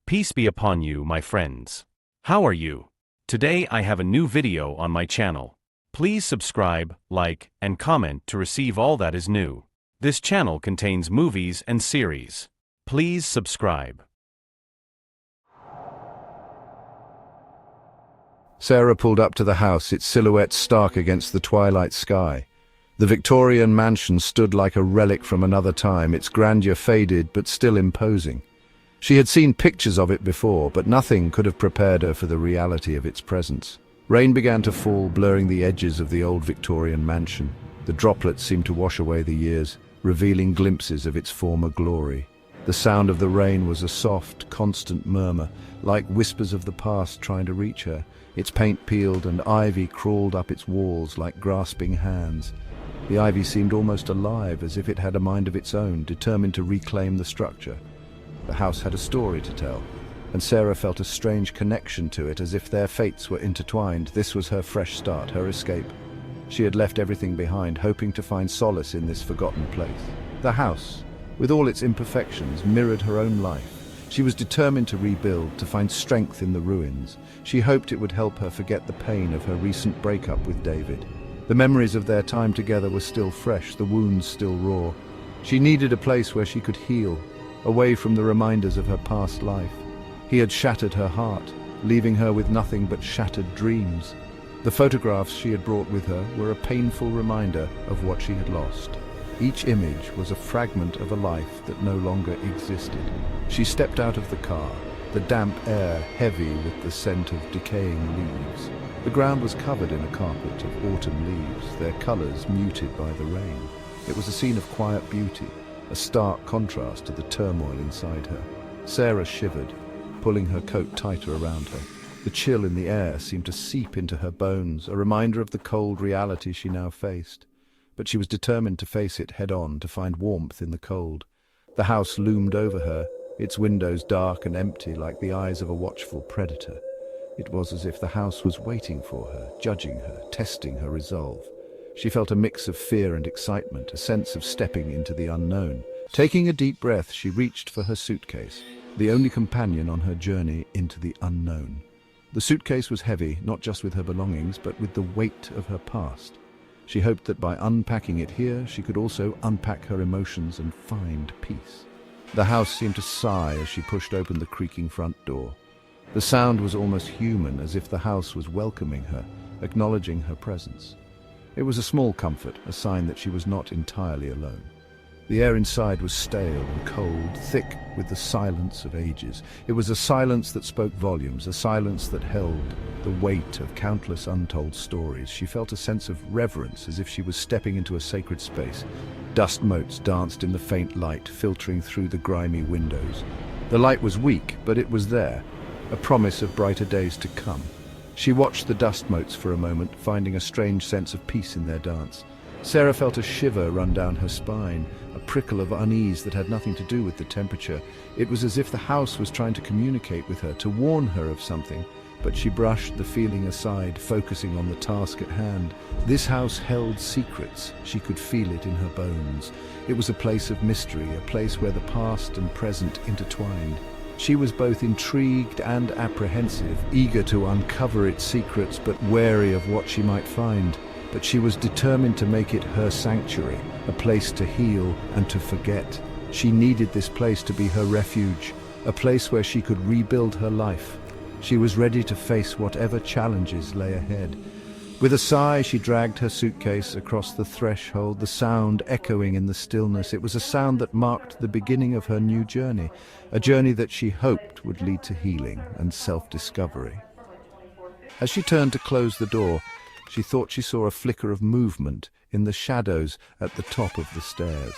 Peace be upon you, my friends. How are you? Today I have a new video on my channel. Please subscribe, like, and comment to receive all that is new. This channel contains movies and series. Please subscribe. Sarah pulled up to the house, its silhouette stark against the twilight sky. The Victorian mansion stood like a relic from another time, its grandeur faded but still imposing. She had seen pictures of it before, but nothing could have prepared her for the reality of its presence. Rain began to fall, blurring the edges of the old Victorian mansion. The droplets seemed to wash away the years, revealing glimpses of its former glory. The sound of the rain was a soft, constant murmur, like whispers of the past trying to reach her. Its paint peeled and ivy crawled up its walls like grasping hands. The ivy seemed almost alive, as if it had a mind of its own, determined to reclaim the structure. The house had a story to tell, and Sarah felt a strange connection to it, as if their fates were intertwined. This was her fresh start, her escape. She had left everything behind, hoping to find solace in this forgotten place. The house, with all its imperfections, mirrored her own life. She was determined to rebuild, to find strength in the ruins. She hoped it would help her forget the pain of her recent breakup with David. The memories of their time together were still fresh, the wounds still raw. She needed a place where she could heal, away from the reminders of her past life. He had shattered her heart, leaving her with nothing but shattered dreams. The photographs she had brought with her were a painful reminder of what she had lost. Each image was a fragment of a life that no longer existed. She stepped out of the car, the damp air heavy with the scent of decaying leaves. The ground was covered in a carpet of autumn leaves, their colors muted by the rain. It was a scene of quiet beauty, a stark contrast to the turmoil inside her. Sarah shivered, pulling her coat tighter around her. The chill in the air seemed to seep into her bones, a reminder of the cold reality she now faced. But she was determined to face it head-on, to find warmth in the cold. The house loomed over her, its windows dark and empty like the eyes of a watchful predator. It was as if the house was waiting for her, judging her, testing her resolve. She felt a mix of fear and excitement, a sense of stepping into the unknown. Taking a deep breath, she reached for her suitcase, the only companion on her journey into the unknown. The suitcase was heavy, not just with her belongings, but with the weight of her past. She hoped that by unpacking it here, she could also unpack her emotions and find peace. The house seemed to sigh as she pushed open the creaking front door. The sound was almost human, as if the house was welcoming her, acknowledging her presence. It was a small comfort, a sign that she was not entirely alone. The air inside was stale and cold, thick with the silence of ages. It was a silence that spoke volumes, a silence that held the weight of countless untold stories. She felt a sense of reverence, as if she was stepping into a sacred space. Dust motes danced in the faint light, filtering through the grimy windows. The light was weak, but it was there, a promise of brighter days to come. She watched the dust motes for a moment, finding a strange sense of peace in their dance. Sarah felt a shiver run down her spine, a prickle of unease that had nothing to do with the temperature. It was as if the house was trying to communicate with her, to warn her of something, but she brushed the feeling aside, focusing on the task at hand. This house held secrets. She could feel it in her bones. It was a place of mystery, a place where the past and present intertwined. She was both intrigued and apprehensive, eager to uncover its secrets, but wary of what she might find. But she was determined to make it her sanctuary, a place to heal and to forget. She needed this place to be her refuge, a place where she could rebuild her life. She was ready to face whatever challenges lay ahead. With a sigh, she dragged her suitcase across the threshold, the sound echoing in the stillness. It was a sound that marked the beginning of her new journey, a journey that she hoped would lead to healing and self-discovery. As she turned to close the door, she thought she saw a flicker of movement in the shadows at the top of the stairs.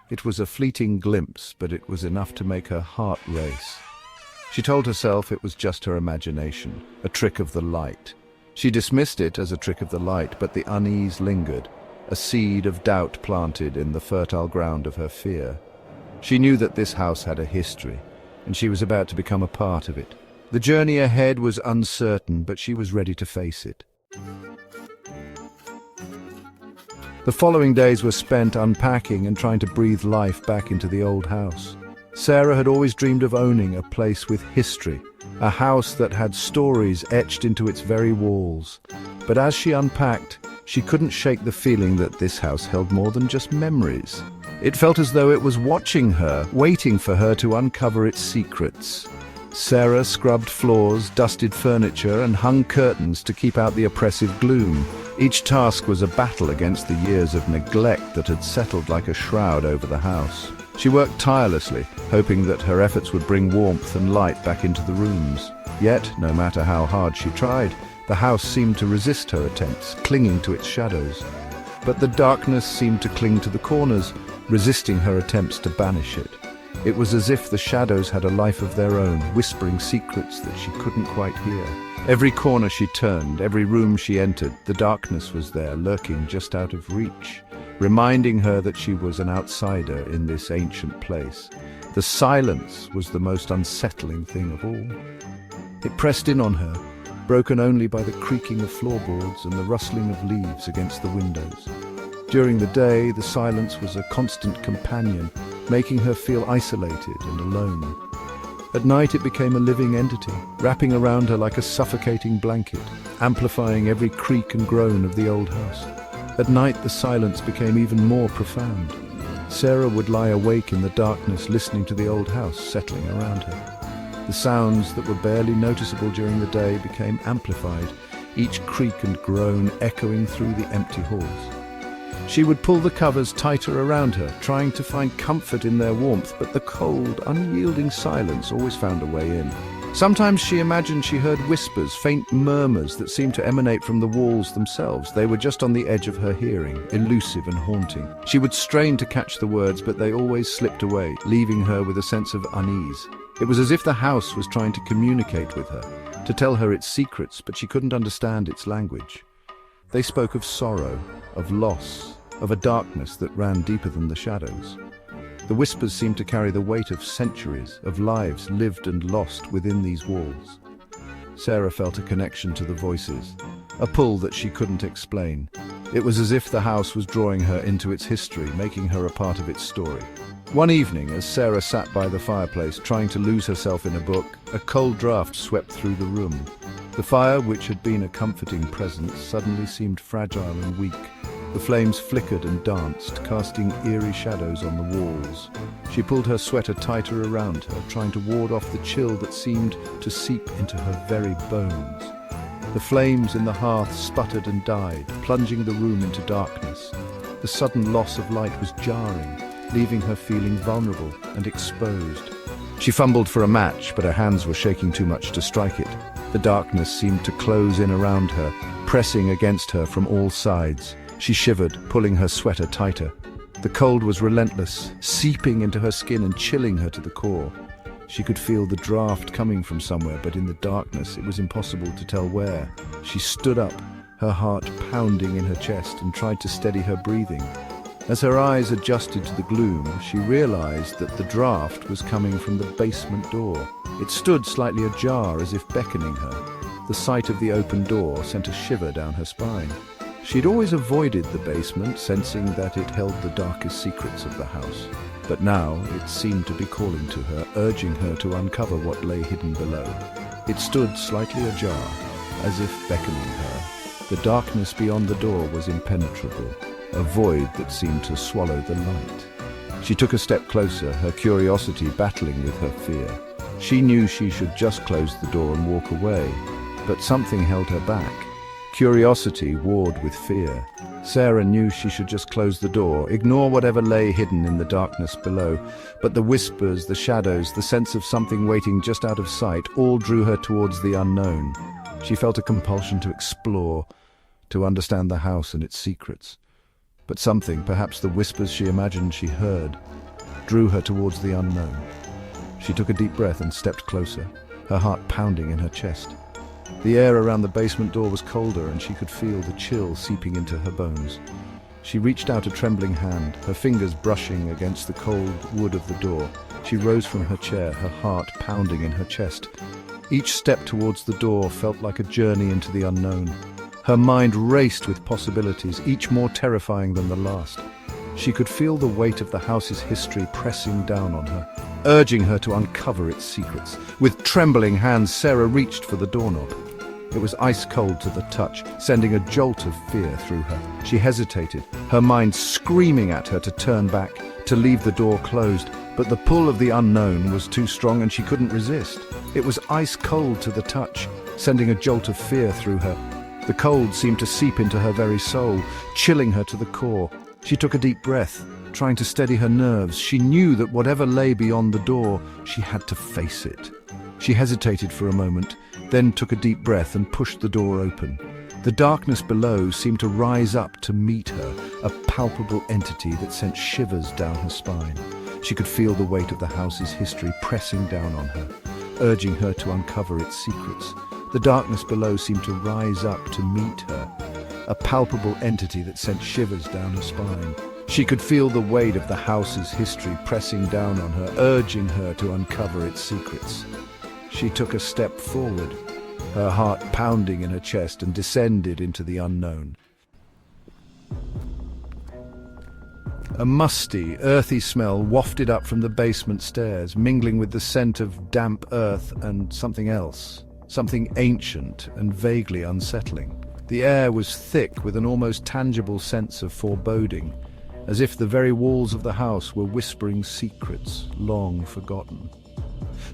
It was a fleeting glimpse, but it was enough to make her heart race. She told herself it was just her imagination, a trick of the light. She dismissed it as a trick of the light, but the unease lingered, a seed of doubt planted in the fertile ground of her fear. She knew that this house had a history, and she was about to become a part of it. The journey ahead was uncertain, but she was ready to face it. The following days were spent unpacking and trying to breathe life back into the old house. Sarah had always dreamed of owning a place with history, a house that had stories etched into its very walls. But as she unpacked, she couldn't shake the feeling that this house held more than just memories. It felt as though it was watching her, waiting for her to uncover its secrets. Sarah scrubbed floors, dusted furniture, and hung curtains to keep out the oppressive gloom. Each task was a battle against the years of neglect that had settled like a shroud over the house. She worked tirelessly, hoping that her efforts would bring warmth and light back into the rooms. Yet, no matter how hard she tried, the house seemed to resist her attempts, clinging to its shadows. But the darkness seemed to cling to the corners, resisting her attempts to banish it. It was as if the shadows had a life of their own, whispering secrets that she couldn't quite hear. Every corner she turned, every room she entered, the darkness was there, lurking just out of reach, reminding her that she was an outsider in this ancient place. The silence was the most unsettling thing of all. It pressed in on her, broken only by the creaking of floorboards and the rustling of leaves against the windows. During the day, the silence was a constant companion, making her feel isolated and alone. At night, it became a living entity, wrapping around her like a suffocating blanket, amplifying every creak and groan of the old house. At night, the silence became even more profound. Sarah would lie awake in the darkness, listening to the old house settling around her. The sounds that were barely noticeable during the day became amplified, each creak and groan echoing through the empty halls. She would pull the covers tighter around her, trying to find comfort in their warmth, but the cold, unyielding silence always found a way in. Sometimes she imagined she heard whispers, faint murmurs that seemed to emanate from the walls themselves. They were just on the edge of her hearing, elusive and haunting. She would strain to catch the words, but they always slipped away, leaving her with a sense of unease. It was as if the house was trying to communicate with her, to tell her its secrets, but she couldn't understand its language. They spoke of sorrow, of loss, of a darkness that ran deeper than the shadows. The whispers seemed to carry the weight of centuries, of lives lived and lost within these walls. Sarah felt a connection to the voices, a pull that she couldn't explain. It was as if the house was drawing her into its history, making her a part of its story. One evening, as Sarah sat by the fireplace, trying to lose herself in a book, a cold draft swept through the room. The fire, which had been a comforting presence, suddenly seemed fragile and weak. The flames flickered and danced, casting eerie shadows on the walls. She pulled her sweater tighter around her, trying to ward off the chill that seemed to seep into her very bones. The flames in the hearth sputtered and died, plunging the room into darkness. The sudden loss of light was jarring, leaving her feeling vulnerable and exposed. She fumbled for a match, but her hands were shaking too much to strike it. The darkness seemed to close in around her, pressing against her from all sides. She shivered, pulling her sweater tighter. The cold was relentless, seeping into her skin and chilling her to the core. She could feel the draft coming from somewhere, but in the darkness it was impossible to tell where. She stood up, her heart pounding in her chest, and tried to steady her breathing. As her eyes adjusted to the gloom, she realized that the draft was coming from the basement door. It stood slightly ajar, as if beckoning her. The sight of the open door sent a shiver down her spine. She'd always avoided the basement, sensing that it held the darkest secrets of the house. But now it seemed to be calling to her, urging her to uncover what lay hidden below. It stood slightly ajar, as if beckoning her. The darkness beyond the door was impenetrable, a void that seemed to swallow the light. She took a step closer, her curiosity battling with her fear. She knew she should just close the door and walk away, but something held her back. Curiosity warred with fear. Sarah knew she should just close the door, ignore whatever lay hidden in the darkness below. But the whispers, the shadows, the sense of something waiting just out of sight, all drew her towards the unknown. She felt a compulsion to explore, to understand the house and its secrets. But something, perhaps the whispers she imagined she heard, drew her towards the unknown. She took a deep breath and stepped closer, her heart pounding in her chest. The air around the basement door was colder, and she could feel the chill seeping into her bones. She reached out a trembling hand, her fingers brushing against the cold wood of the door. She rose from her chair, her heart pounding in her chest. Each step towards the door felt like a journey into the unknown. Her mind raced with possibilities, each more terrifying than the last. She could feel the weight of the house's history pressing down on her. urging her to uncover its secrets. With trembling hands, Sarah reached for the doorknob. It was ice cold to the touch, sending a jolt of fear through her. She hesitated, her mind screaming at her to turn back, to leave the door closed, but the pull of the unknown was too strong and she couldn't resist. It was ice cold to the touch, sending a jolt of fear through her. The cold seemed to seep into her very soul, chilling her to the core. She took a deep breath, trying to steady her nerves. She knew that whatever lay beyond the door, she had to face it. She hesitated for a moment, then took a deep breath and pushed the door open. The darkness below seemed to rise up to meet her, a palpable entity that sent shivers down her spine. She could feel the weight of the house's history pressing down on her, urging her to uncover its secrets. The darkness below seemed to rise up to meet her, a palpable entity that sent shivers down her spine. She could feel the weight of the house's history pressing down on her, urging her to uncover its secrets. She took a step forward, her heart pounding in her chest, and descended into the unknown. A musty, earthy smell wafted up from the basement stairs, mingling with the scent of damp earth and something else, something ancient and vaguely unsettling. The air was thick with an almost tangible sense of foreboding, as if the very walls of the house were whispering secrets long forgotten.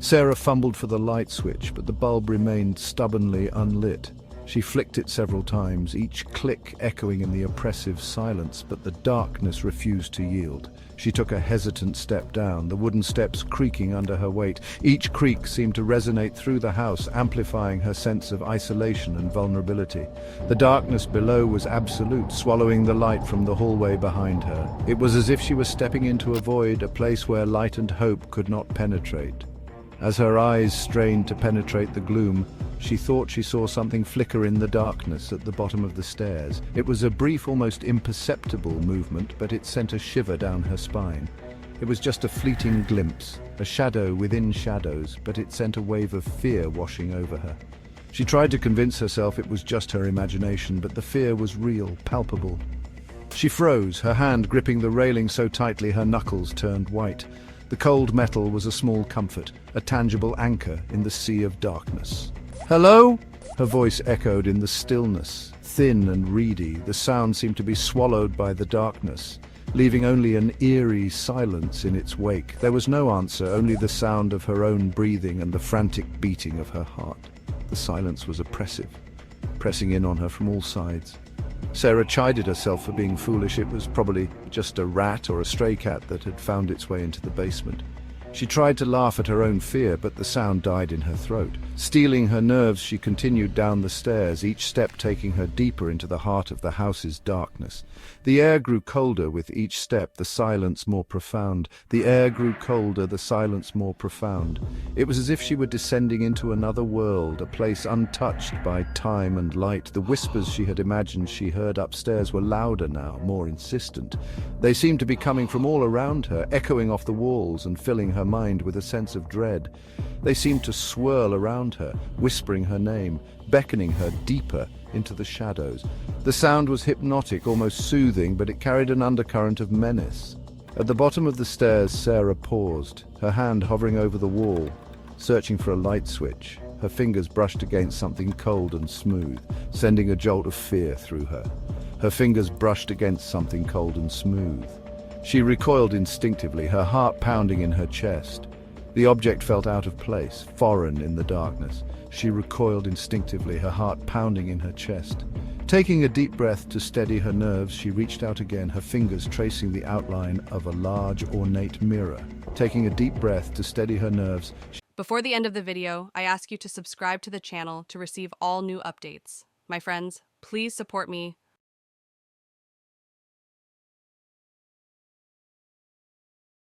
Sarah fumbled for the light switch, but the bulb remained stubbornly unlit. She flicked it several times, each click echoing in the oppressive silence, but the darkness refused to yield. She took a hesitant step down, the wooden steps creaking under her weight. Each creak seemed to resonate through the house, amplifying her sense of isolation and vulnerability. The darkness below was absolute, swallowing the light from the hallway behind her. It was as if she was stepping into a void, a place where light and hope could not penetrate. As her eyes strained to penetrate the gloom, she thought she saw something flicker in the darkness at the bottom of the stairs. It was a brief, almost imperceptible movement, but it sent a shiver down her spine. It was just a fleeting glimpse, a shadow within shadows, but it sent a wave of fear washing over her. She tried to convince herself it was just her imagination, but the fear was real, palpable. She froze, her hand gripping the railing so tightly her knuckles turned white. The cold metal was a small comfort, a tangible anchor in the sea of darkness. "Hello?" Her voice echoed in the stillness, thin and reedy. The sound seemed to be swallowed by the darkness, leaving only an eerie silence in its wake. There was no answer, only the sound of her own breathing and the frantic beating of her heart. The silence was oppressive, pressing in on her from all sides. Sarah chided herself for being foolish. It was probably just a rat or a stray cat that had found its way into the basement. She tried to laugh at her own fear, but the sound died in her throat. Steeling her nerves, she continued down the stairs, each step taking her deeper into the heart of the house's darkness. The air grew colder with each step, the silence more profound. The air grew colder, the silence more profound. It was as if she were descending into another world, a place untouched by time and light. The whispers she had imagined she heard upstairs were louder now, more insistent. They seemed to be coming from all around her, echoing off the walls and filling her mind with a sense of dread. They seemed to swirl around her, whispering her name, beckoning her deeper into the shadows. The sound was hypnotic, almost soothing, but it carried an undercurrent of menace. At the bottom of the stairs, Sarah paused, her hand hovering over the wall, searching for a light switch. Her fingers brushed against something cold and smooth, sending a jolt of fear through her. Her fingers brushed against something cold and smooth. She recoiled instinctively, her heart pounding in her chest. The object felt out of place, foreign in the darkness. She recoiled instinctively, her heart pounding in her chest. Taking a deep breath to steady her nerves, she reached out again, her fingers tracing the outline of a large, ornate mirror. Taking a deep breath to steady her nerves. Before the end of the video, I ask you to subscribe to the channel to receive all new updates. My friends, please support me